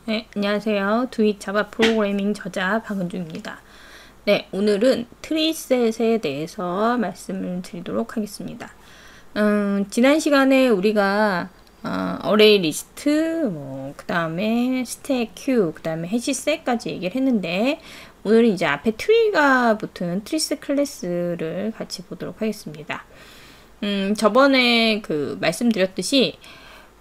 네, 안녕하세요. 두잇 자바 프로그래밍 저자 박은주입니다. 네, 오늘은 트리셋에 대해서 말씀을 드리도록 하겠습니다. 지난 시간에 우리가 어레이 리스트, 그 다음에 스택 큐, 그 다음에 해시셋까지 얘기를 했는데, 오늘은 이제 앞에 트리가 붙은 트리셋 클래스를 같이 보도록 하겠습니다. 저번에 말씀드렸듯이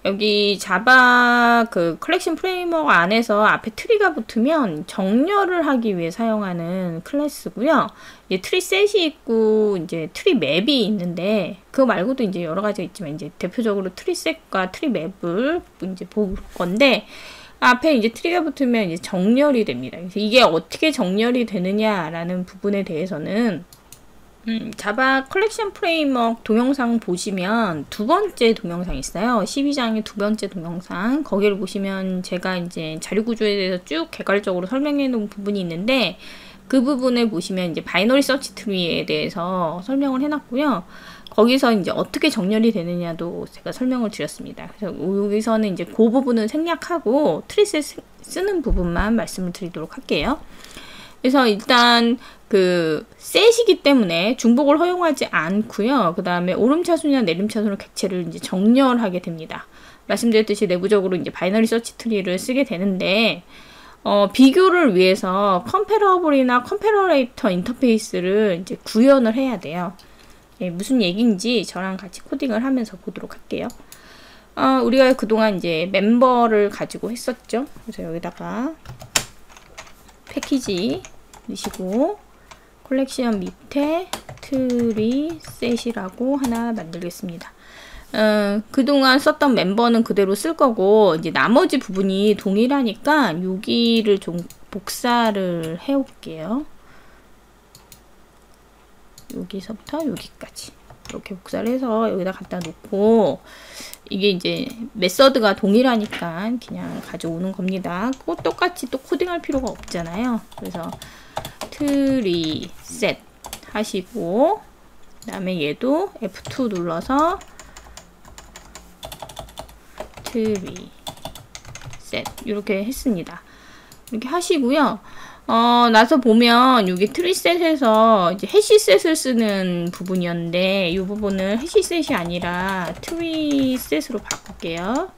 여기 자바 컬렉션 프레임워크 안에서 앞에 트리가 붙으면 정렬을 하기 위해 사용하는 클래스고요. 이제 트리 셋이 있고 이제 트리 맵이 있는데 그거 말고도 이제 여러 가지가 있지만 이제 대표적으로 트리 셋과 트리 맵을 이제 볼 건데 앞에 이제 트리가 붙으면 이제 정렬이 됩니다. 그래서 이게 어떻게 정렬이 되느냐라는 부분에 대해서는 자바 컬렉션 프레임워크 동영상 보시면 두 번째 동영상 있어요. 12장의 두 번째 동영상. 거기를 보시면 제가 이제 자료 구조에 대해서 쭉 개괄적으로 설명해 놓은 부분이 있는데 그 부분을 보시면 이제 바이너리 서치 트리에 대해서 설명을 해 놨고요. 거기서 이제 어떻게 정렬이 되느냐도 제가 설명을 드렸습니다. 그래서 여기서는 이제 그 부분은 생략하고 트리셋 쓰는 부분만 말씀을 드리도록 할게요. 그래서 일단 셋이기 때문에 중복을 허용하지 않고요. 그 다음에 오름차순이나 내림차순으로 객체를 이제 정렬하게 됩니다. 말씀드렸듯이 내부적으로 이제 바이너리 서치 트리를 쓰게 되는데, 비교를 위해서 컴패러블이나 컴패러레이터 인터페이스를 이제 구현을 해야 돼요. 예, 무슨 얘기인지 저랑 같이 코딩을 하면서 보도록 할게요. 우리가 그동안 이제 멤버를 가지고 했었죠. 그래서 여기다가 패키지 넣으시고 컬렉션 밑에 트리 셋이라고 하나 만들겠습니다. 그동안 썼던 멤버는 그대로 쓸 거고 이제 나머지 부분이 동일하니까 여기를 좀 복사를 해 올게요. 여기서부터 여기까지 이렇게 복사를 해서 여기다 갖다 놓고 이게 이제 메서드가 동일하니까 그냥 가져오는 겁니다. 꼭 똑같이 또 코딩할 필요가 없잖아요. 그래서 트리 셋 하시고 그 다음에 얘도 F2 눌러서 트리 셋 이렇게 했습니다. 이렇게 하시고요. 나서 보면 여기 트리셋에서 이제 해시셋을 쓰는 부분이었는데 이 부분을 해시셋이 아니라 트리셋으로 바꿀게요.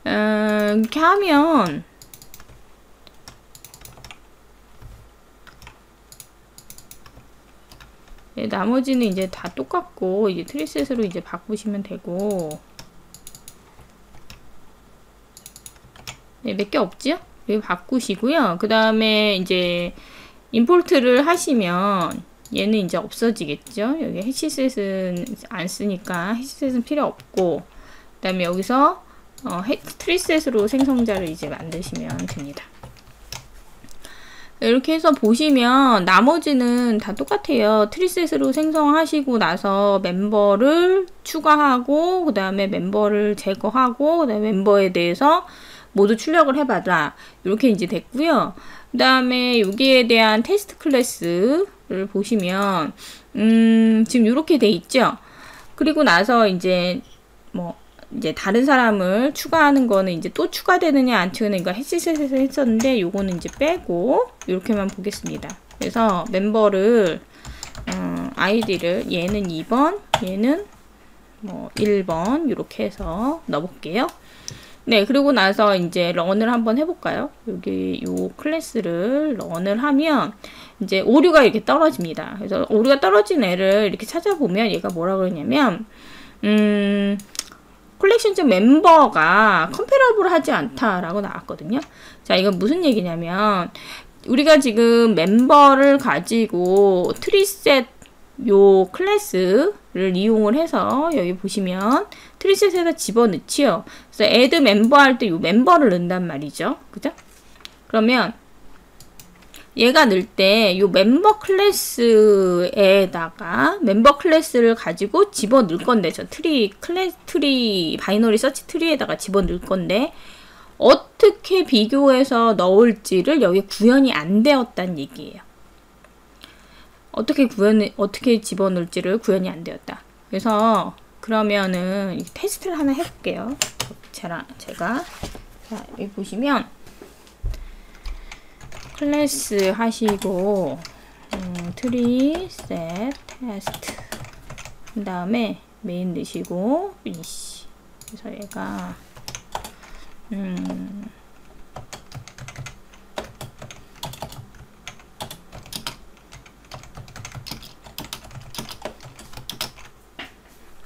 이렇게 하면 네, 나머지는 이제 다 똑같고 이제 트리셋으로 이제 바꾸시면 되고 네, 몇 개 없죠? 여기 바꾸시고요. 그 다음에 이제 임포트를 하시면 얘는 이제 없어지겠죠? 여기 해시셋은 안 쓰니까 해시셋은 필요 없고 그 다음에 여기서 트리셋으로 생성자를 이제 만드시면 됩니다. 이렇게 해서 보시면 나머지는 다 똑같아요. 트리셋으로 생성하시고 나서 멤버를 추가하고 그 다음에 멤버를 제거하고 그 다음에 멤버에 대해서 모두 출력을 해봐라. 이렇게 이제 됐고요. 그 다음에 여기에 대한 테스트 클래스를 보시면 지금 이렇게 돼 있죠. 그리고 나서 이제 이제 다른 사람을 추가하는 거는 이제 또 추가되느냐 안 추가되느냐 해시셋에서 했었는데 요거는 이제 빼고 이렇게만 보겠습니다. 그래서 멤버를 아이디를 얘는 2번 얘는 1번 이렇게 해서 넣어볼게요. 네, 그리고 나서 이제 런을 한번 해볼까요? 여기 요 클래스를 런을 하면 이제 오류가 이렇게 떨어집니다. 그래서 오류가 떨어진 애를 이렇게 찾아보면 얘가 뭐라 그러냐면 컬렉션 멤버가 컴패러블 하지 않다라고 나왔거든요. 자, 이건 무슨 얘기냐면 우리가 지금 멤버를 가지고 트리셋 요 클래스를 이용을 해서 여기 보시면 트리셋에다 집어넣지요. 그래서 add 멤버 할 때 요 멤버를 넣는단 말이죠. 그죠? 그러면 얘가 넣을 때 요 멤버 클래스에다가 멤버 클래스를 가지고 집어 넣을 건데 저 트리 바이너리 서치 트리에다가 집어 넣을 건데 어떻게 비교해서 넣을지를 여기 구현이 안 되었다는 얘기예요. 어떻게 집어넣을지를 구현이 안 되었다. 그래서 그러면은 테스트를 하나 해볼게요. 제가 자, 여기 보시면 클래스 하시고 트리 셋 테스트 그 다음에 메인 넣으시고 finish. 그래서 얘가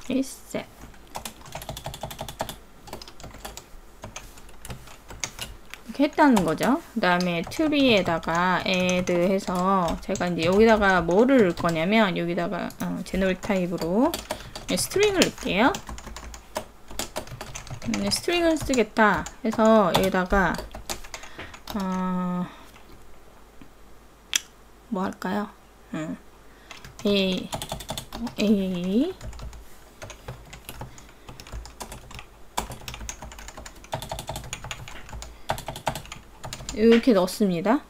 reset. 이렇게 했다는 거죠. 그 다음에 트리에다가 add 해서 제가 이제 여기다가 뭐를 넣을 거냐면 여기다가 제너럴 타입으로 스트링을 넣을게요. 스트링을 쓰겠다 해서 여기다가 뭐 할까요? A 이렇게 넣습니다.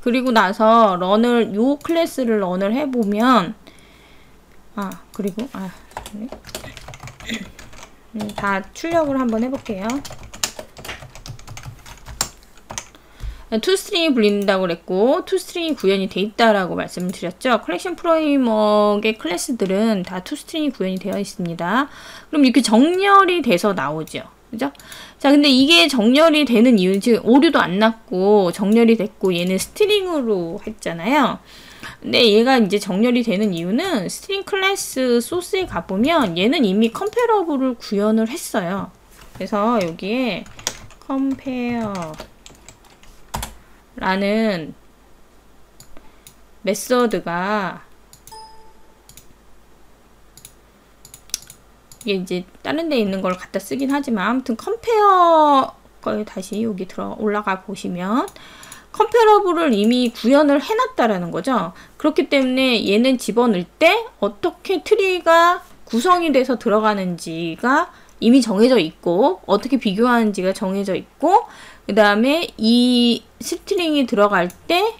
그리고 나서 런을 요 클래스를 런을 해보면 그리고 다 출력을 한번 해볼게요. 투스트링이 불린다고 그랬고 투스트링이 구현이 돼 있다라고 말씀을 드렸죠. 컬렉션 프레임워크의 클래스들은 다 투스트링이 구현이 되어 있습니다. 그럼 이렇게 정렬이 돼서 나오죠. 그죠? 자, 근데 이게 정렬이 되는 이유는 지금 오류도 안 났고 정렬이 됐고 얘는 스트링으로 했잖아요. 근데 얘가 이제 정렬이 되는 이유는 스트링 클래스 소스에 가보면 얘는 이미 컴페어러블을 구현을 했어요. 그래서 여기에 compare라는 메서드가 이게 이제 다른 데 있는 걸 갖다 쓰긴 하지만 아무튼 컴페어 걸 다시 여기 올라가 보시면 컴페어러블을 이미 구현을 해놨다라는 거죠. 그렇기 때문에 얘는 집어넣을 때 어떻게 트리가 구성이 돼서 들어가는지가 이미 정해져 있고 어떻게 비교하는지가 정해져 있고 그 다음에 이 스트링이 들어갈 때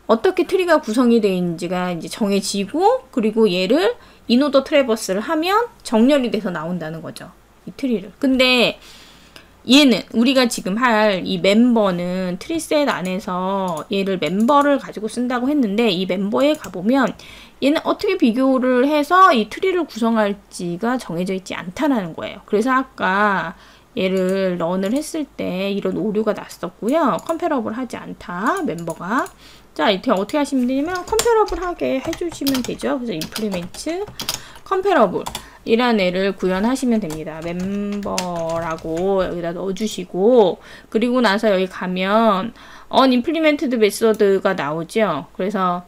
어떻게 트리가 구성이 되어 있는지가 이제 정해지고 그리고 얘를 인오더 트래버스를 하면 정렬이 돼서 나온다는 거죠. 이 트리를. 근데 얘는 우리가 지금 할 이 멤버는 트리셋 안에서 얘를 멤버를 가지고 쓴다고 했는데 이 멤버에 가보면 얘는 어떻게 비교를 해서 이 트리를 구성할지가 정해져 있지 않다는 거예요. 그래서 아까 얘를 런을 했을 때 이런 오류가 났었고요. 컴페어러블 하지 않다 멤버가. 자, 이때 어떻게 하시면 되냐면 컴페어러블 하게 해주시면 되죠. 그래서 implement 컴페어러블 이란 애를 구현하시면 됩니다. 멤버라고 여기다 넣어주시고 그리고 나서 여기 가면 unimplemented 메서드가 나오죠. 그래서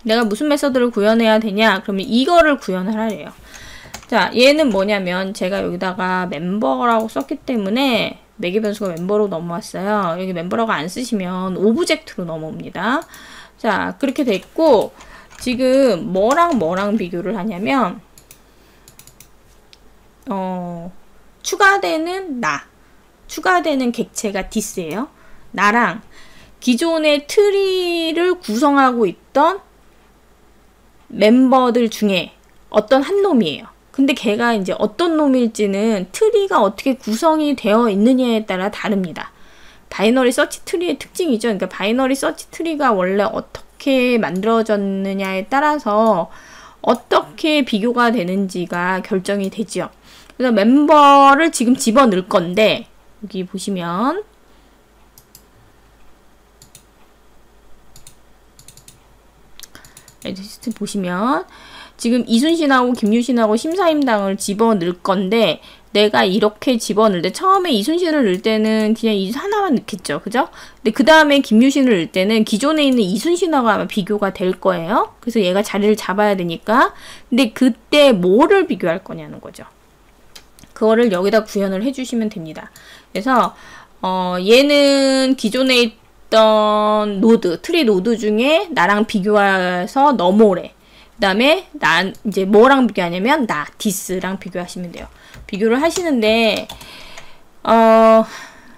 내가 무슨 메서드를 구현해야 되냐? 그러면 이거를 구현을 하래요. 자, 얘는 뭐냐면 제가 여기다가 멤버라고 썼기 때문에 매개 변수가 멤버로 넘어왔어요. 여기 멤버라고 안 쓰시면 오브젝트로 넘어옵니다. 자, 그렇게 됐고 지금 뭐랑 비교를 하냐면 추가되는 객체가 this예요. 나랑 기존의 트리를 구성하고 있던 멤버들 중에 어떤 한 놈이에요. 근데 걔가 이제 어떤 놈일지는 트리가 어떻게 구성이 되어 있느냐에 따라 다릅니다. 바이너리 서치 트리의 특징이죠. 그러니까 바이너리 서치 트리가 원래 어떻게 만들어졌느냐에 따라서 어떻게 비교가 되는지가 결정이 되죠. 그래서 멤버를 지금 집어넣을 건데 여기 보시면 리스트 보시면 지금 이순신하고 김유신하고 심사임당을 집어넣을 건데 내가 이렇게 집어넣을 때 처음에 이순신을 넣을 때는 그냥 이순신 하나만 넣겠죠. 그죠? 근데 그 다음에 김유신을 넣을 때는 기존에 있는 이순신하고 아마 비교가 될 거예요. 그래서 얘가 자리를 잡아야 되니까. 근데 그때 뭐를 비교할 거냐는 거죠. 그거를 여기다 구현을 해주시면 됩니다. 그래서 얘는 기존에 있던 노드, 트리 노드 중에 나랑 비교해서 넘어오래. 그 다음에 난 이제 뭐랑 비교하냐면 this랑 비교하시면 돼요. 비교를 하시는데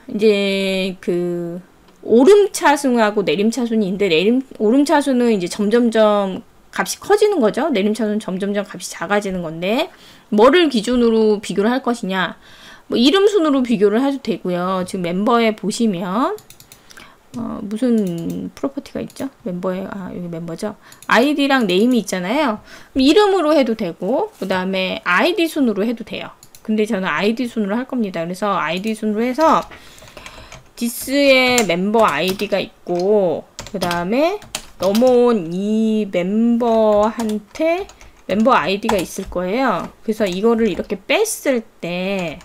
이제 그 오름차순하고 내림차순이 있는데 오름차순은 이제 점점점 값이 커지는 거죠. 내림차순은 점점점 값이 작아지는 건데 뭐를 기준으로 비교를 할 것이냐. 뭐 이름 순으로 비교를 해도 되고요. 지금 멤버에 보시면 무슨 프로퍼티가 있죠? 멤버에 여기 멤버죠. 아이디랑 네임이 있잖아요. 이름으로 해도 되고 그 다음에 아이디 순으로 해도 돼요. 근데 저는 아이디 순으로 할 겁니다. 그래서 아이디 순으로 해서 디스에 멤버 아이디가 있고 그 다음에 넘어온 이 멤버한테 멤버 아이디가 있을 거예요. 그래서 이거를 이렇게 뺐을 때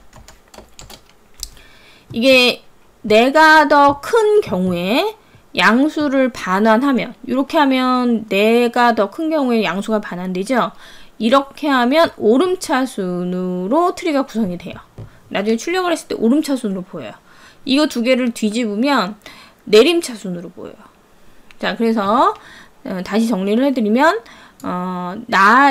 이게 내가 더 큰 경우에 양수를 반환하면 이렇게 하면 내가 더 큰 경우에 양수가 반환되죠. 이렇게 하면 오름차순으로 트리가 구성이 돼요. 나중에 출력을 했을 때 오름차순으로 보여요. 이거 두 개를 뒤집으면 내림차순으로 보여요. 자, 그래서 다시 정리를 해드리면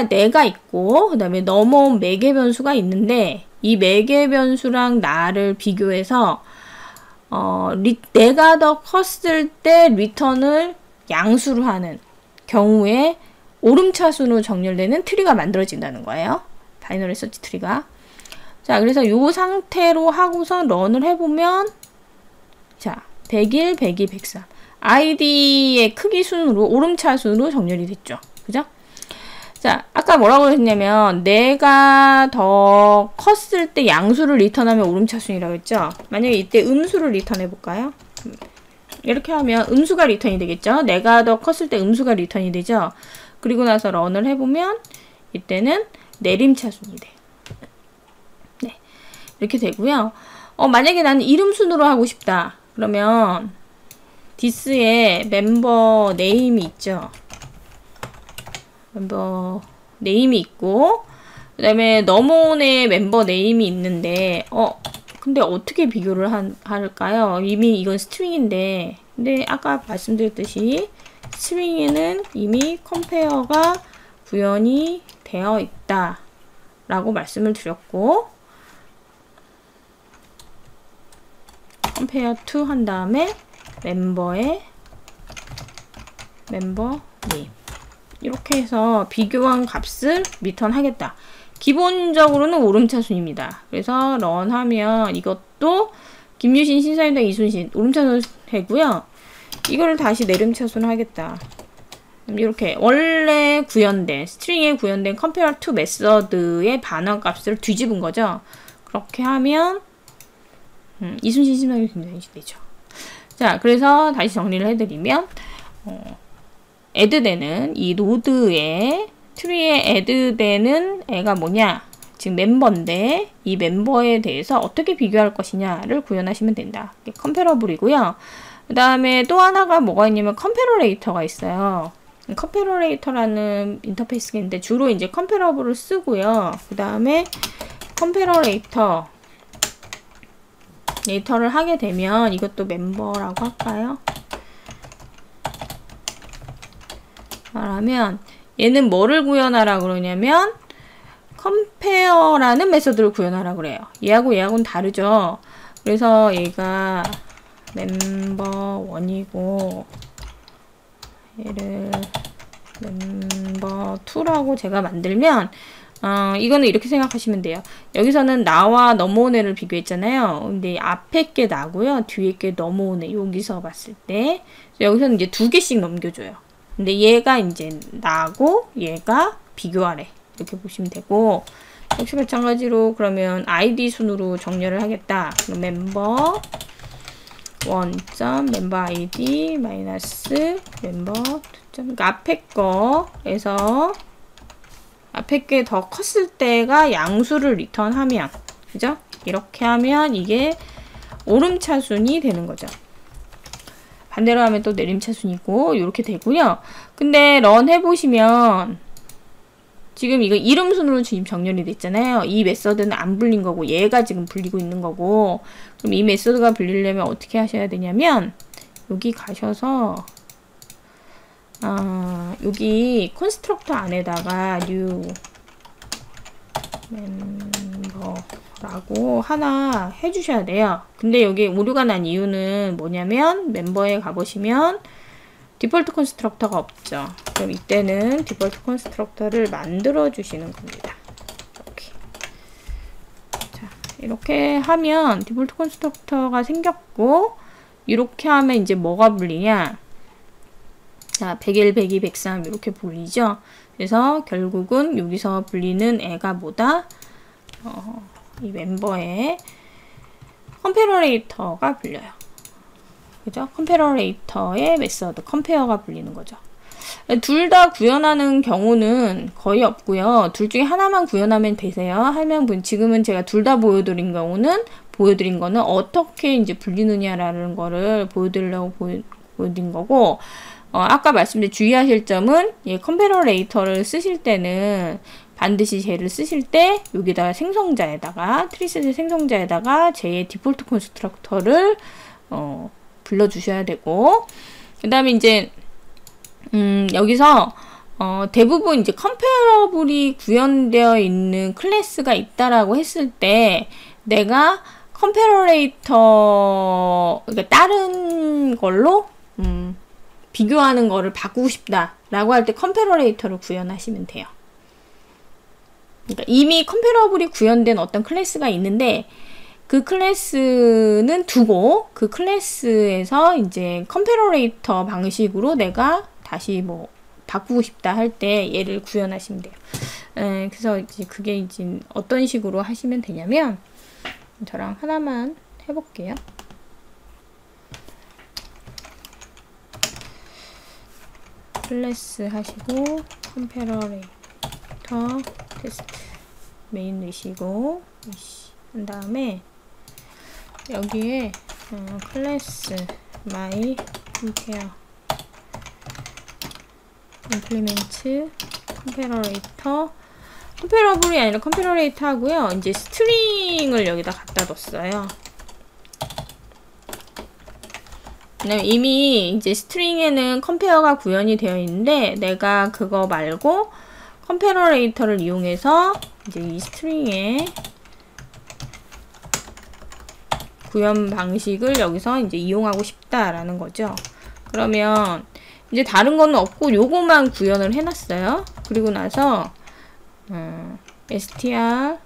내가 있고 그 다음에 넘어온 매개 변수가 있는데 이 매개 변수랑 나를 비교해서 내가 더 컸을 때 리턴을 양수로 하는 경우에 오름차순으로 정렬되는 트리가 만들어진다는 거예요. 바이너리 서치 트리가. 자, 그래서 이 상태로 하고서 런을 해보면 자, 101, 102, 103 아이디의 크기 순으로 오름차순으로 정렬이 됐죠. 그죠? 자, 아까 뭐라고 했냐면 내가 더 컸을 때 양수를 리턴하면 오름차순이라고 했죠. 만약에 이때 음수를 리턴해 볼까요? 이렇게 하면 음수가 리턴이 되겠죠. 내가 더 컸을 때 음수가 리턴이 되죠. 그리고 나서 런을 해보면 이때는 내림차순이 돼요. 네, 이렇게 되고요. 만약에 나는 이름순으로 하고 싶다. 그러면 디스에 멤버 네임이 있죠. 멤버 네임이 있고 그 다음에 넘어온의 멤버 네임이 있는데 근데 어떻게 비교를 할까요? 이미 이건 스트링인데 근데 아까 말씀드렸듯이 스트링에는 이미 컴페어가 구현이 되어 있다 라고 말씀을 드렸고 compare to 한 다음에 멤버의 멤버 네임 이렇게 해서 비교한 값을 리턴 하겠다. 기본적으로는 오름차순입니다. 그래서 런 하면 이것도 김유신, 신사임당, 이순신 오름차순 되고요. 이거를 다시 내림차순 하겠다. 이렇게 원래 구현된 스트링에 구현된 compare to 메서드의 반환 값을 뒤집은 거죠. 그렇게 하면 이순신, 신사임당, 김유신 되죠. 자, 그래서 다시 정리를 해드리면 애드되는 이 노드에 트리에 애드되는 애가 뭐냐? 지금 멤버인데 이 멤버에 대해서 어떻게 비교할 것이냐를 구현하시면 된다. 이게 컴패러블이고요. 그 다음에 또 하나가 뭐가 있냐면 컴패러레이터가 있어요. 컴패러레이터라는 인터페이스가 있는데 주로 이제 컴패러블을 쓰고요. 그 다음에 컴패러레이터를 하게 되면 이것도 멤버라고 할까요? 말하면 얘는 뭐를 구현하라 그러냐면 compare라는 메서드를 구현하라 그래요. 얘하고는 다르죠. 그래서 얘가 멤버 1이고 얘를 멤버 2라고 제가 만들면 이거는 이렇게 생각하시면 돼요. 여기서는 나와 넘어온 애를 비교했잖아요. 근데 앞에 게 나고요. 뒤에 게 넘어온 애. 여기서 봤을 때 여기서는 이제 2개씩 넘겨줘요. 근데 얘가 이제 나고 얘가 비교하래. 이렇게 보시면 되고 역시 마찬가지로 그러면 아이디 순으로 정렬을 하겠다. 그럼 멤버 1. 멤버 아이디 마이너스 멤버 2. 그러니까 앞에 거에서 앞에 게 더 컸을 때가 양수를 리턴하면 그죠? 이렇게 하면 이게 오름차순이 되는 거죠. 반대로 하면 또 내림차순이고 이렇게 되고요. 근데 런 해보시면 지금 이거 이름순으로 지금 정렬이 됐잖아요. 이 메서드는 안 불린 거고 얘가 지금 불리고 있는 거고 그럼 이 메서드가 불리려면 어떻게 하셔야 되냐면 여기 가셔서 여기 컨스트럭터 안에다가 new 멤버라고 하나 해주셔야 돼요. 근데 여기 오류가 난 이유는 뭐냐면 멤버에 가보시면 디폴트 컨스트럭터가 없죠. 그럼 이때는 디폴트 컨스트럭터를 만들어 주시는 겁니다. 이렇게. 자, 이렇게 하면 디폴트 컨스트럭터가 생겼고, 이렇게 하면 이제 뭐가 불리냐? 자, 101, 102, 103 이렇게 불리죠. 그래서 결국은 여기서 불리는 애가 뭐다? 이 멤버의 컴패러레이터가 불려요. 그죠? 컴패러레이터의 메서드, 컴페어가 불리는 거죠. 둘 다 구현하는 경우는 거의 없고요. 둘 중에 하나만 구현하면 되세요. 하면 지금은 제가 둘 다 보여드린 거는 어떻게 이제 불리느냐라는 거를 보여드리려고 보여드린 거고, 아까 말씀드린 주의하실 점은 컴패러레이터를 쓰실 때는 반드시 쟤를 쓰실 때 여기다가 생성자에다가 트리셋의 생성자에다가 쟤의 디폴트 컨스트럭터를 불러주셔야 되고, 그 다음에 이제 여기서 대부분 이제 컴패러블이 구현되어 있는 클래스가 있다라고 했을 때 내가 컴패러레이터 그러니까 다른 걸로 비교하는 거를 바꾸고 싶다라고 할 때 컴패러레이터를 구현하시면 돼요. 그러니까 이미 컴패러블이 구현된 어떤 클래스가 있는데 그 클래스는 두고 그 클래스에서 이제 컴패러레이터 방식으로 내가 다시 뭐 바꾸고 싶다 할 때 얘를 구현하시면 돼요. 그래서 이제 그게 이제 어떤 식으로 하시면 되냐면 저랑 하나만 해볼게요. 클래스 하시고 컴패러레이터 테스트 메인 넣으시고 한 다음에 여기에 클래스 my compare implement 컴패러레이터 컴패러블이 아니라 컴패러레이터 하고요. 이제 스트링을 여기다 갖다 뒀어요. 왜냐면 이미 이제 스트링에는 컴페어가 구현이 되어 있는데 내가 그거 말고 컴패러레이터를 이용해서 이제 이 스트링의 구현 방식을 여기서 이제 이용하고 싶다라는 거죠. 그러면 이제 다른 거는 없고 요거만 구현을 해놨어요. 그리고 나서 str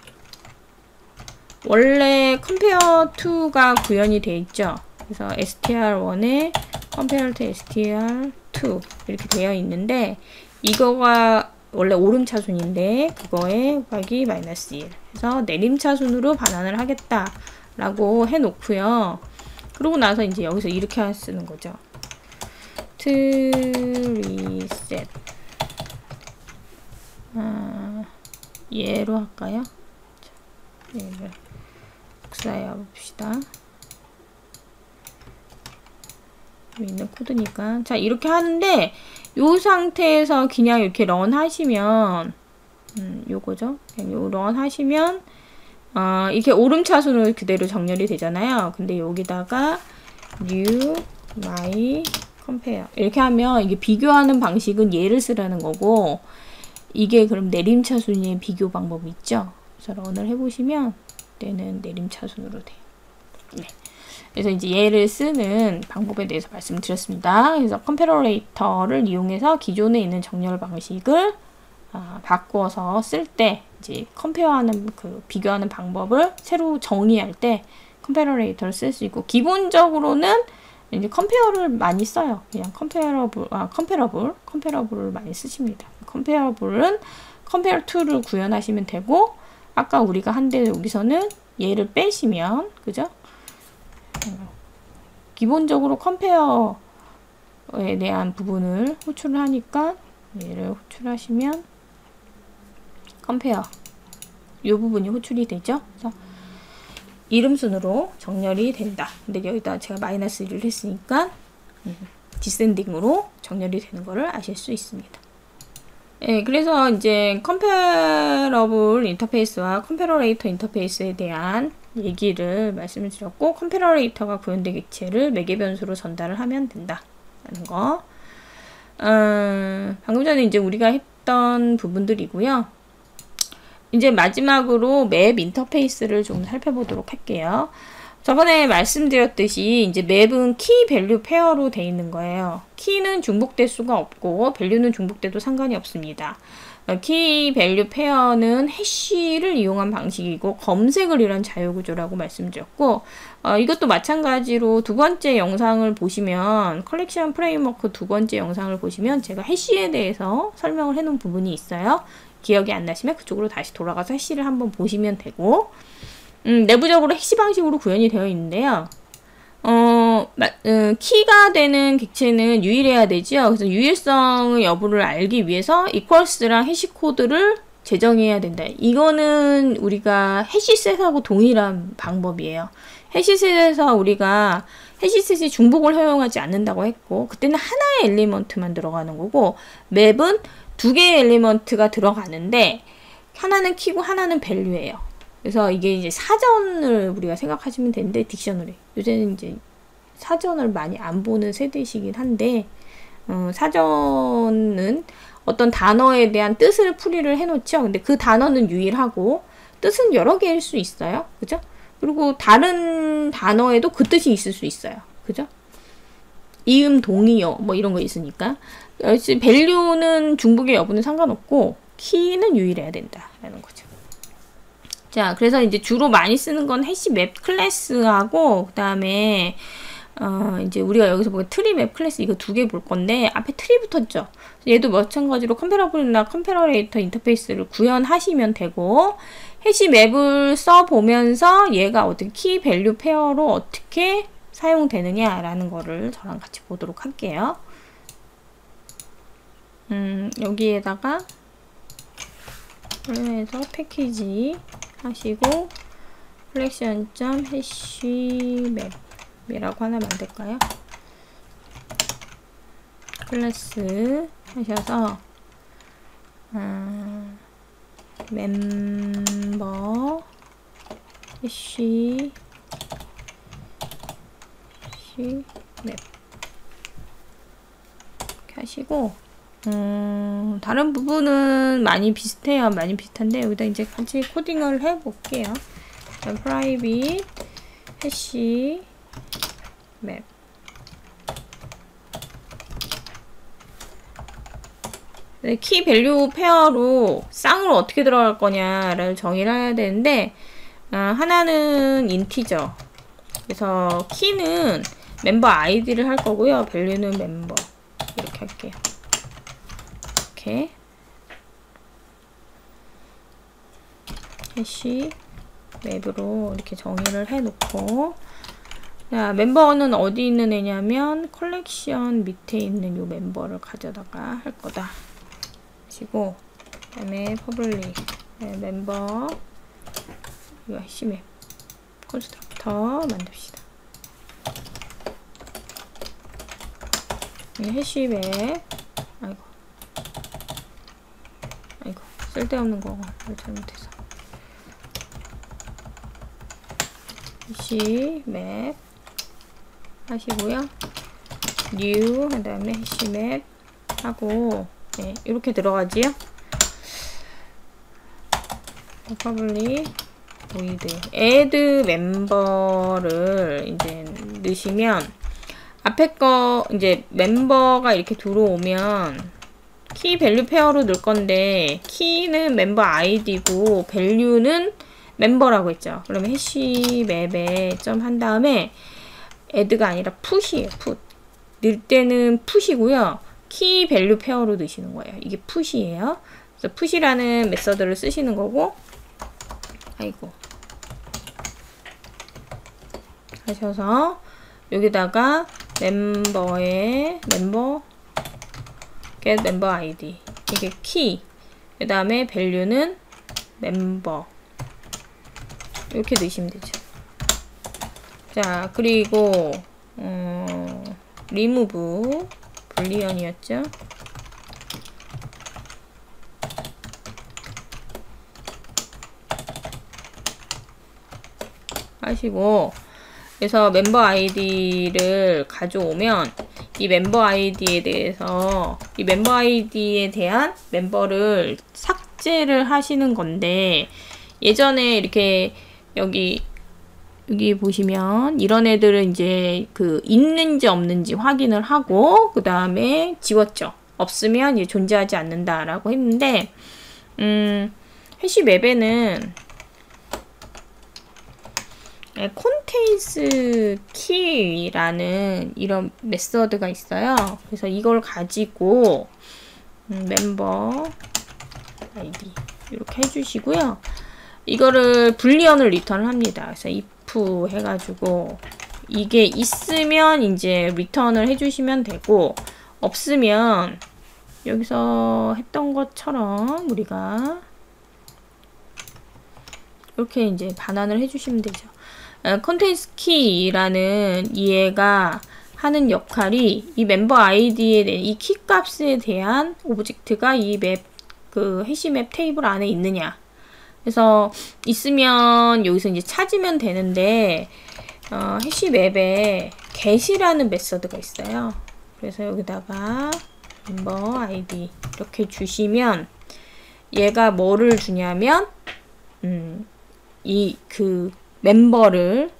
원래 compare2가 구현이 돼 있죠. 그래서 str1에 compare to str2 이렇게 되어 있는데 이거가 원래 오름차순인데 그거에 곱하기 -1 그래서 내림차순으로 반환을 하겠다 라고 해놓고요. 그러고 나서 이제 여기서 이렇게 쓰는 거죠. reset 얘로 할까요? 얘를 복사해 봅시다. 있는 코드니까. 자, 이렇게 하는데 요 상태에서 그냥 이렇게 런 하시면 요거죠. 그냥 요 런 하시면 이렇게 오름차순으로 그대로 정렬이 되잖아요. 근데 여기다가 new my compare 이렇게 하면 이게 비교하는 방식은 얘를 쓰라는 거고 이게 그럼 내림차순의 비교 방법이 있죠. 그래서 런을 해보시면 얘는 내림차순으로 돼요. 네. 그래서 이제 얘를 쓰는 방법에 대해서 말씀을 드렸습니다. 그래서 컴패러레이터를 이용해서 기존에 있는 정렬 방식을 바꾸어서 쓸 때 이제 컴페어하는 그 비교하는 방법을 새로 정의할 때 컴패러레이터를 쓸 수 있고 기본적으로는 이제 컴페어를 많이 써요. 그냥 컴패러블을 많이 쓰십니다. 컴패러블은 컴페어2를 구현하시면 되고 아까 우리가 한 데 여기서는 얘를 빼시면 그죠? 기본적으로 컴페어에 대한 부분을 호출을 하니까 얘를 호출하시면 컴페어 이 부분이 호출이 되죠. 그래서 이름순으로 정렬이 된다. 근데 여기다 제가 -1를 했으니까 디센딩으로 정렬이 되는 거를 아실 수 있습니다. 예, 그래서 이제 컴패러블 인터페이스와 컴패러레이터 인터페이스에 대한 얘기를 말씀을 드렸고 컴패러레이터가 구현된 객체를 매개 변수로 전달을 하면 된다라는 거. 방금 전에 이제 우리가 했던 부분들이고요. 이제 마지막으로 맵 인터페이스를 좀 살펴보도록 할게요. 저번에 말씀드렸듯이 이제 맵은 키 밸류 페어로 되어 있는 거예요. 키는 중복될 수가 없고 밸류는 중복돼도 상관이 없습니다. 키 밸류 페어는 해시를 이용한 방식이고 검색을 위한 자유구조라고 말씀드렸고 이것도 마찬가지로 두 번째 영상을 보시면 컬렉션 프레임워크 두 번째 영상을 보시면 제가 해시에 대해서 설명을 해놓은 부분이 있어요. 기억이 안 나시면 그쪽으로 다시 돌아가서 해시를 한번 보시면 되고 내부적으로 해시 방식으로 구현이 되어 있는데요. 키가 되는 객체는 유일해야 되죠. 그래서 유일성의 여부를 알기 위해서 equals랑 해시 코드를 제정해야 된다. 이거는 우리가 해시셋하고 동일한 방법이에요. 해시셋에서 우리가 해시셋이 중복을 허용하지 않는다고 했고 그때는 하나의 엘리먼트만 들어가는 거고 맵은 두 개의 엘리먼트가 들어가는데 하나는 키고 하나는 밸류예요. 그래서 이게 이제 사전을 우리가 생각하시면 되는데 딕셔너리 요새는 이제 사전을 많이 안 보는 세대이긴 한데 사전은 어떤 단어에 대한 뜻을 풀이를 해놓죠. 근데 그 단어는 유일하고 뜻은 여러 개일 수 있어요. 그죠? 그리고 다른 단어에도 그 뜻이 있을 수 있어요. 그죠? 이음 동의어 뭐 이런 거 있으니까 밸류는 중복의 여부는 상관없고 키는 유일해야 된다라는 거죠. 자, 그래서 이제 주로 많이 쓰는 건 해시 맵 클래스하고 그 다음에 이제 우리가 여기서 보면 트리 맵 클래스 이거 두 개 볼 건데 앞에 트리 붙었죠. 얘도 마찬가지로 컴패러블이나 컴패러레이터 인터페이스를 구현하시면 되고 해시 맵을 써보면서 얘가 어떻게 키 밸류 페어로 어떻게 사용되느냐라는 거를 저랑 같이 보도록 할게요. 여기에다가 그래서 패키지 하시고 collection.hashmap이라고 하나 만들까요? 클래스 하셔서 멤버 해시 맵 이렇게 하시고 다른 부분은 많이 비슷해요. 많이 비슷한데 여기다 이제 같이 코딩을 해볼게요. private hash map 키 밸류 페어로 쌍으로 어떻게 들어갈 거냐를 정의를 해야 되는데 하나는 인티저 그래서 키는 멤버 아이디를 할 거고요. 밸류는 멤버 이렇게 할게요. 이렇게 해시 맵으로 이렇게 정의를 해놓고 자, 멤버는 어디 있는 애냐면 컬렉션 밑에 있는 요 멤버를 가져다가 할 거다 하시고 그 다음에 퍼블릭 멤버 이거 해시맵 콘스트럭터 만듭시다. 해시맵 아이고 쓸데없는 거 잘못해서 해시맵 하시고요. new 한 다음에 해시맵 하고 네, 이렇게 들어가지요. public void add 멤버를 이제 넣으시면 앞에 거 이제 멤버가 이렇게 들어오면 키 밸류 페어로 넣을 건데 키는 멤버 아이디고 밸류는 멤버라고 했죠. 그러면 해시 맵에 점 한 다음에 add가 아니라 put이에요. put 넣을 때는 put이고요. 키 밸류 페어로 넣으시는 거예요. 이게 put이에요. 그래서 put이라는 메서드를 쓰시는 거고 아이고 하셔서 여기다가 멤버의 멤버 get member id 이게 키 그 다음에 밸류는 멤버 이렇게 넣으시면 되죠. 자 그리고 remove 불리언이었죠. 하시고 그래서 멤버 아이디를 가져오면 이 멤버 아이디에 대해서 이 멤버 아이디에 대한 멤버를 삭제를 하시는 건데 예전에 이렇게 여기 보시면 이런 애들은 이제 그 있는지 없는지 확인을 하고 그 다음에 지웠죠. 없으면 이제 존재하지 않는다라고 했는데, 해시 맵에는 contains key라는 이런 메서드가 있어요. 그래서 이걸 가지고 멤버 id 이렇게 해주시고요. 이거를 불리언을 리턴을 합니다. 그래서 if 해가지고 이게 있으면 이제 리턴을 해주시면 되고, 없으면 여기서 했던 것처럼 우리가 이렇게 이제 반환을 해주시면 되죠. contains key라는 얘가 하는 역할이 이 멤버 아이디에 대한 이 키 값에 대한 오브젝트가 이 맵, 그 해시맵 테이블 안에 있느냐. 그래서 있으면 여기서 이제 찾으면 되는데, 해시맵에 get이라는 메서드가 있어요. 그래서 여기다가 멤버 아이디 이렇게 주시면 얘가 뭐를 주냐면 이 그 멤버를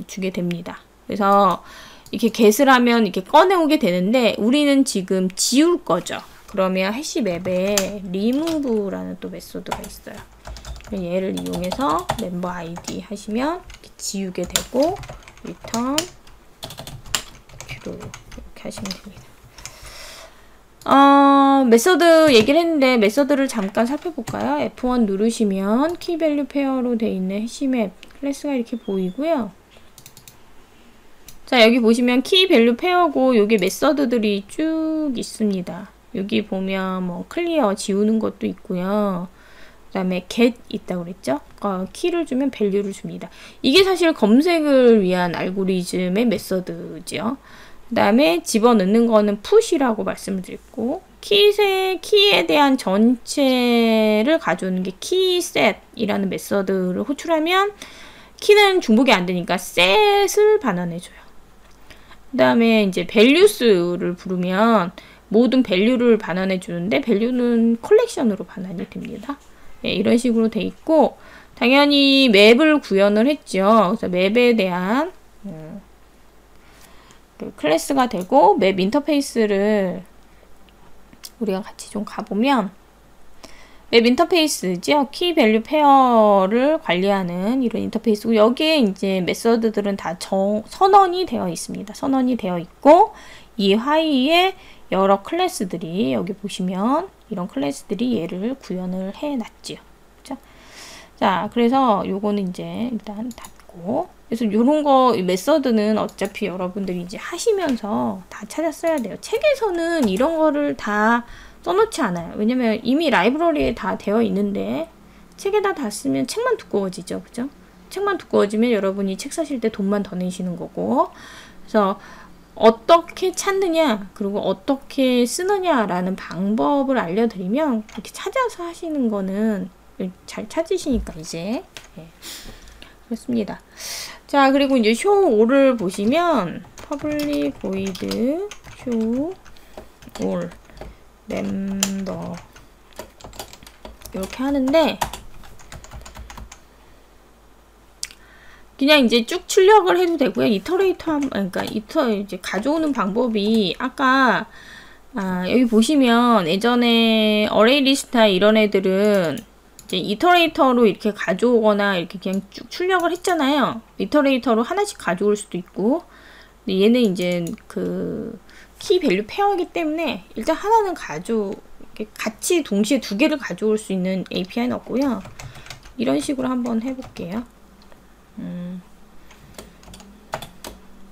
주게 됩니다. 그래서 이렇게 get을 하면 이렇게 꺼내오게 되는데, 우리는 지금 지울 거죠. 그러면 해시맵에 remove라는 또 메소드가 있어요. 얘를 이용해서 멤버 아이디 하시면 이렇게 지우게 되고, return true 이렇게 하시면 됩니다. 메서드 얘기를 했는데 메서드를 잠깐 살펴볼까요? F1 누르시면 key value pair로 되어 있는 해시맵 클래스가 이렇게 보이고요. 자, 여기 보시면 key value pair고 여기 메서드들이 쭉 있습니다. 여기 보면 뭐 클리어 지우는 것도 있고요. 그 다음에 get 있다고 그랬죠? 키를 주면 value를 줍니다. 이게 사실 검색을 위한 알고리즘의 메서드죠. 그 다음에 집어넣는 거는 push라고 말씀을 드렸고, 키에 대한 전체를 가져오는 게 keyset이라는 메서드를 호출하면 키는 중복이 안 되니까 set을 반환해줘요. 그 다음에 이제 values를 부르면 모든 value를 반환해 주는데, value는 컬렉션으로 반환이 됩니다. 네, 이런 식으로 돼 있고, 당연히 맵을 구현을 했죠. 그래서 맵에 대한 그 클래스가 되고, 맵 인터페이스를 우리가 같이 좀 가보면, 맵 인터페이스죠. 키 밸류 페어를 관리하는 이런 인터페이스고, 여기에 이제 메서드들은 다 선언이 되어 있습니다. 선언이 되어 있고, 이 하위에 여러 클래스들이 여기 보시면 이런 클래스들이 얘를 구현을 해 놨지요. 그죠? 자, 그래서 요거는 이제 일단 닫고, 그래서 요런 거 메서드는 어차피 여러분들이 이제 하시면서 다 찾았어야 돼요. 책에서는 이런 거를 다 써놓지 않아요. 왜냐면 이미 라이브러리에 다 되어 있는데, 책에다 다 쓰면 책만 두꺼워지죠. 그죠? 책만 두꺼워지면 여러분이 책 사실 때 돈만 더 내시는 거고, 그래서 어떻게 찾느냐, 그리고 어떻게 쓰느냐라는 방법을 알려드리면 이렇게 찾아서 하시는 거는 잘 찾으시니까 이제. 네. 그렇습니다. 자, 그리고 이제 show all을 보시면 public void show all member 이렇게 하는데, 그냥 이제 쭉 출력을 해도 되고요. 이터레이터 그러니까 이제 가져오는 방법이 아까 여기 보시면 예전에 어레이 리스타 이런 애들은 이제 이터레이터로 이렇게 가져오거나 이렇게 그냥 쭉 출력을 했잖아요. 이터레이터로 하나씩 가져올 수도 있고, 근데 얘는 이제 그 키 밸류 페어이기 때문에 일단 하나는 이렇게 같이 동시에 두 개를 가져올 수 있는 API는 없고요. 이런 식으로 한번 해볼게요.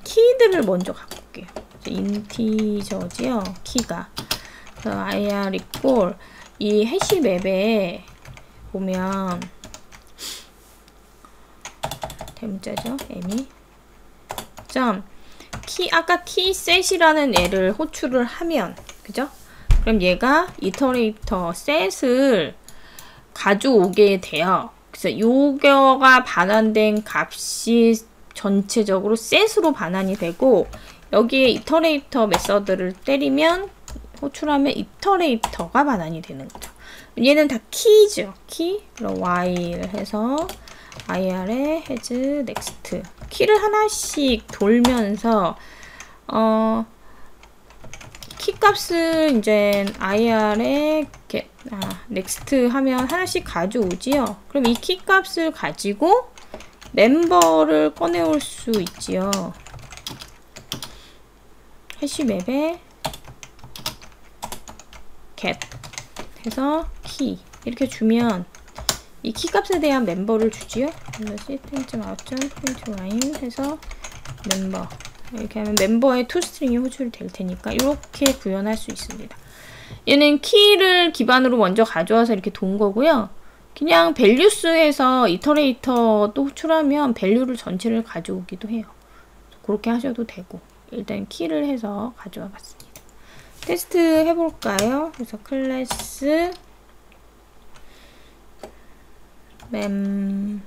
키들을 먼저 갖고 올게요. 인티저지요, 키가. ir equal 이 해시 맵에 보면 대문자죠, m이 점 아까 키셋이라는 애를 호출을 하면, 그죠? 그럼 얘가 이터레이터 set을 가져오게 돼요. 그래서 요거가 반환된 값이 전체적으로 set으로 반환이 되고, 여기에 이터레이터 메서드를 때리면 호출하면 이터레이터가 반환이 되는 거죠. 얘는 다 키죠. 키. 그럼 while 해서 ir에 has next 키를 하나씩 돌면서 키 값을 이제 IR에 넥스트 하면 하나씩 가져오지요. 그럼 이 키 값을 가지고 멤버를 꺼내올 수 있지요. 해시맵에 get 해서 키 이렇게 주면 이 키 값에 대한 멤버를 주지요. 그래서 system.out.println 해서 멤버 이렇게 하면 멤버의 toString이 호출될 테니까 이렇게 구현할 수 있습니다. 얘는 키를 기반으로 먼저 가져와서 이렇게 돈 거고요. 그냥 values에서 이터레이터 또 호출하면 value를 전체를 가져오기도 해요. 그렇게 하셔도 되고 일단 키를 해서 가져와 봤습니다. 테스트 해볼까요? 그래서 클래스 멤버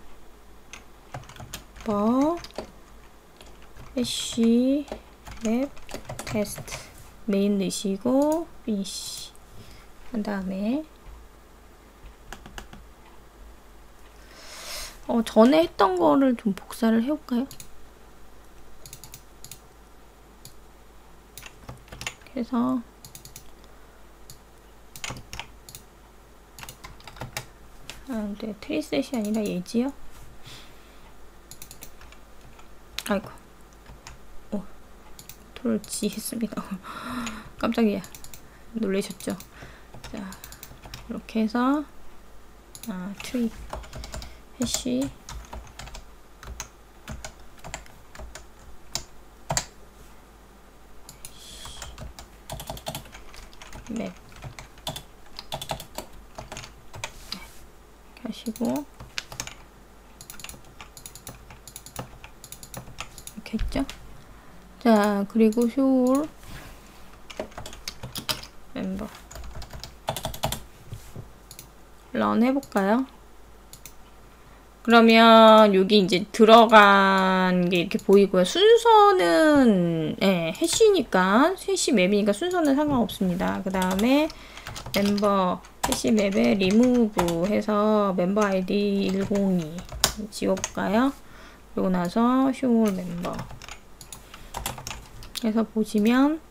해시 맵 테스트 메인 넣으시고 finish 한 다음에 전에 했던 거를 좀 복사를 해볼까요? 그래서 근데 트리셋이 아니라 얘지요? 아이고 토르지 했습니다. 깜짝이야. 놀라셨죠? 자, 이렇게 해서 트리 해시 맵 이렇게 하시고 이렇게 했죠? 자, 그리고 쇼 멤버 런 해볼까요? 그러면 여기 이제 들어간 게 이렇게 보이고요. 순서는 해시니까 해시 맵이니까 순서는 상관없습니다. 그 다음에 멤버 해시 맵에 remove 해서 멤버 아이디 102 지워볼까요? 그러고 나서 show 멤버 해서 보시면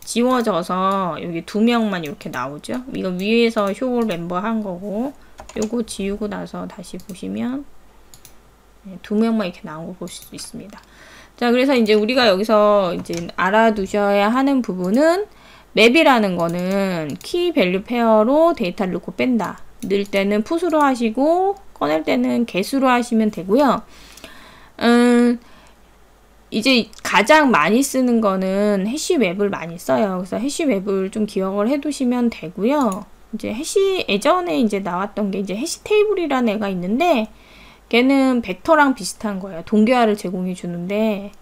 지워져서 여기 2명만 이렇게 나오죠. 이거 위에서 쇼 멤버 한 거고 요거 지우고 나서 다시 보시면 2명만 이렇게 나온 거 보실 수 있습니다. 자, 그래서 이제 우리가 여기서 이제 알아두셔야 하는 부분은 맵이라는 거는 키 밸류 페어로 데이터를 넣고 뺀다. 넣을 때는 풋으로 하시고 꺼낼 때는 get으로 하시면 되고요. 이제 가장 많이 쓰는 거는 해시 웹을 많이 써요. 그래서 해시 웹을 좀 기억을 해 두시면 되고요. 이제 해시 예전에 이제 나왔던 게 이제 해시 테이블이라는 애가 있는데 걔는 벡터랑 비슷한 거예요. 동기화를 제공해 주는데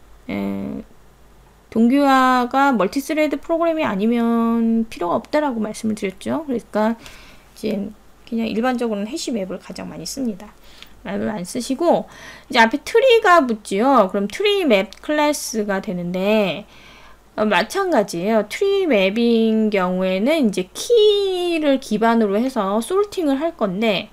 동기화가 멀티스레드 프로그램이 아니면 필요가 없다라고 말씀을 드렸죠. 그러니까 이제 그냥 일반적으로는 해시 웹을 가장 많이 씁니다. 맵을 안 쓰시고 이제 앞에 트리가 붙지요. 그럼 트리 맵 클래스가 되는데 마찬가지예요. 트리 맵인 경우에는 이제 키를 기반으로 해서 솔팅을 할 건데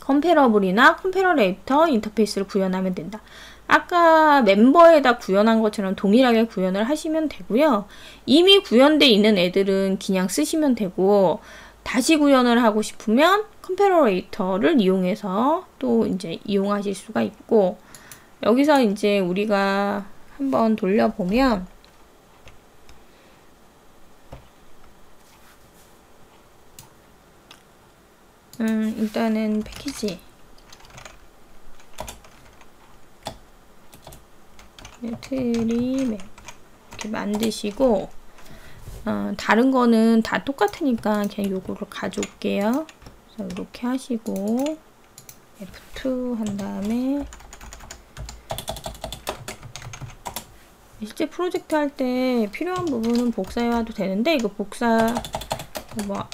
컴패러블이나 컴패러레이터 인터페이스를 구현하면 된다. 아까 멤버에다 구현한 것처럼 동일하게 구현을 하시면 되고요. 이미 구현되어 있는 애들은 그냥 쓰시면 되고 다시 구현을 하고 싶으면 컴패러레이터를 이용해서 또 이제 이용하실 수가 있고 여기서 이제 우리가 한번 돌려보면 일단은 패키지 트리맵 이렇게 만드시고 다른 거는 다 똑같으니까 그냥 요거를 가져올게요. 그래서 이렇게 하시고 F2 한 다음에 실제 프로젝트 할 때 필요한 부분은 복사해와도 되는데 이거 복사 뭐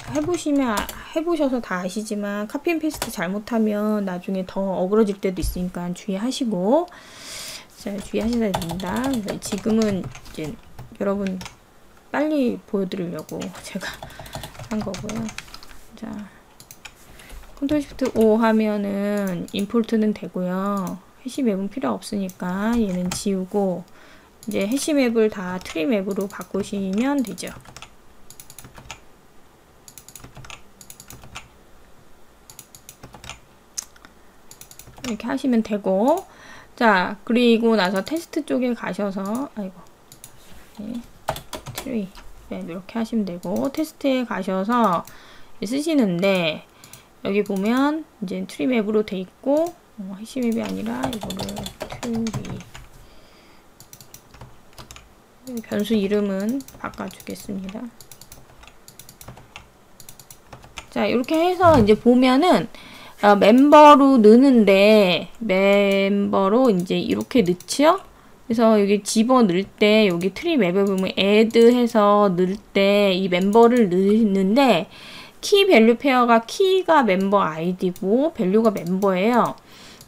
해보셔서 다 아시지만 카피 앤 페이스트 잘못하면 나중에 더 어그러질 때도 있으니까 주의하시고 자, 주의하셔야 됩니다. 지금은 이제 여러분 빨리 보여드리려고 제가 한 거고요. 자, 컨트롤 시프트 O 하면은 임포트는 되고요. 해시 맵은 필요 없으니까 얘는 지우고 이제 해시맵을 다 트리맵으로 바꾸시면 되죠. 이렇게 하시면 되고, 자, 그리고 나서 테스트 쪽에 가셔서, 아이고, 네, 트리, 네, 이렇게 하시면 되고, 테스트에 가셔서 쓰시는데, 여기 보면 이제 트리맵으로 돼 있고, 해시맵이 아니라 이거를 트리, 변수 이름은 바꿔주겠습니다. 자, 이렇게 해서 이제 보면은 멤버로 넣는데 멤버로 이제 이렇게 넣죠. 그래서 여기 집어 넣을 때 여기 트리 맵에 보면 add 해서 넣을 때 이 멤버를 넣는데 키 밸류 페어가 키가 멤버 아이디고 밸류가 멤버예요.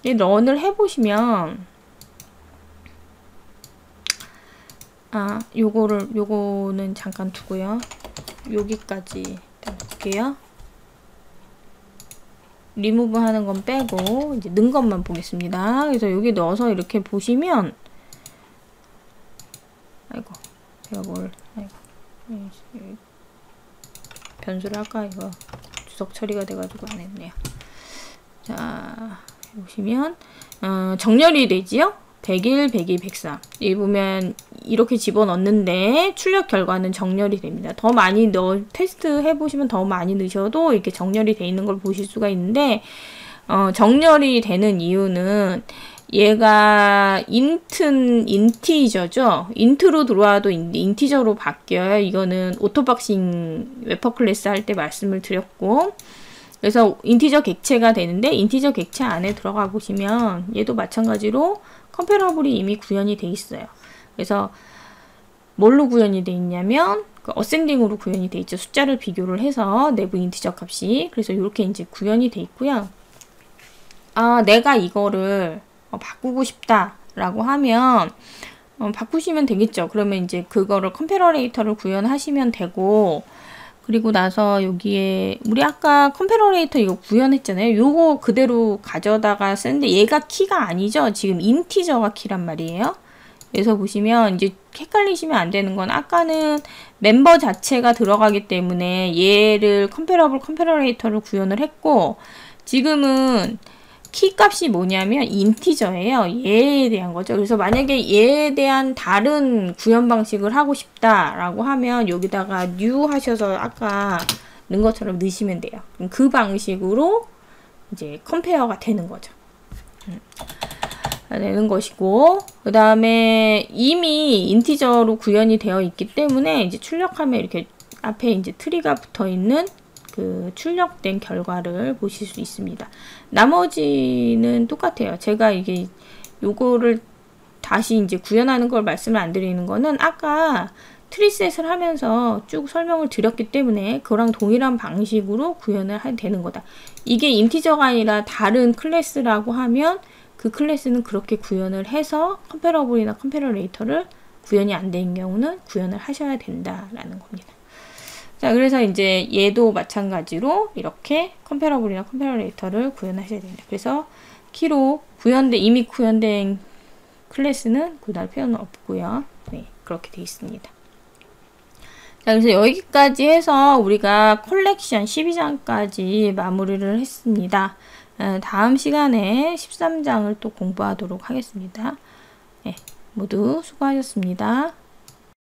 이 런을 해보시면 요거는 잠깐 두고요. 여기까지 볼게요. 리무브 하는 건 빼고 이제 넣은 것만 보겠습니다. 그래서 여기 넣어서 이렇게 보시면 아이고 제가 변수를 아까 이거 주석 처리가 돼가지고 안 했네요. 자 보시면 정렬이 되지요? 101, 102, 103 여기 보면 이렇게 집어넣는데 출력 결과는 정렬이 됩니다. 더 많이 테스트 해보시면 더 많이 넣으셔도 이렇게 정렬이 돼 있는 걸 보실 수가 있는데 정렬이 되는 이유는 얘가 인티저죠. 인트로 들어와도 인티저로 바뀌어요. 이거는 오토박싱 웨퍼 클래스 할 때 말씀을 드렸고 그래서 인티저 객체가 되는데 인티저 객체 안에 들어가 보시면 얘도 마찬가지로 컴패러블이 이미 구현이 돼 있어요. 그래서 뭘로 구현이 돼 있냐면 어센딩으로 구현이 돼 있죠. 숫자를 비교를 해서 내부 인티저 값이 그래서 이렇게 이제 구현이 돼 있고요. 내가 이거를 바꾸고 싶다라고 하면 바꾸시면 되겠죠. 그러면 이제 그거를 컴패러레이터를 구현하시면 되고 그리고 나서 여기에 우리 아까 컴패러레이터 이거 구현했잖아요. 요거 그대로 가져다가 쓰는데 얘가 키가 아니죠. 지금 인티저가 키란 말이에요. 그래서 보시면 이제 헷갈리시면 안 되는 건 아까는 멤버 자체가 들어가기 때문에 얘를 컴패러레이터를 구현을 했고 지금은 키 값이 뭐냐면 인티저예요. 얘에 대한 거죠. 그래서 만약에 얘에 대한 다른 구현 방식을 하고 싶다라고 하면 여기다가 new 하셔서 아까 넣은 것처럼 넣으시면 돼요. 그럼 그 방식으로 이제 컴페어가 되는 거죠. 되는 것이고 그 다음에 이미 인티저로 구현이 되어 있기 때문에 이제 출력하면 이렇게 앞에 이제 트리가 붙어 있는 그 출력된 결과를 보실 수 있습니다. 나머지는 똑같아요. 제가 이게 요거를 다시 이제 구현하는 걸 말씀을 안 드리는 거는 아까 트리셋을 하면서 쭉 설명을 드렸기 때문에 그거랑 동일한 방식으로 구현을 되는 거다. 이게 인티저가 아니라 다른 클래스라고 하면 그 클래스는 그렇게 구현을 해서 컴패러블이나 컴패러레이터를 구현이 안 된 경우는 구현을 하셔야 된다라는 겁니다. 자, 그래서 이제 얘도 마찬가지로 이렇게 컴패러블이나 컴패러레이터를 구현하셔야 됩니다. 그래서 키로 이미 구현된 클래스는 그다음 표현은 없고요. 네, 그렇게 되어 있습니다. 자, 그래서 여기까지 해서 우리가 컬렉션 12장까지 마무리를 했습니다. 다음 시간에 13장을 또 공부하도록 하겠습니다. 네, 모두 수고하셨습니다.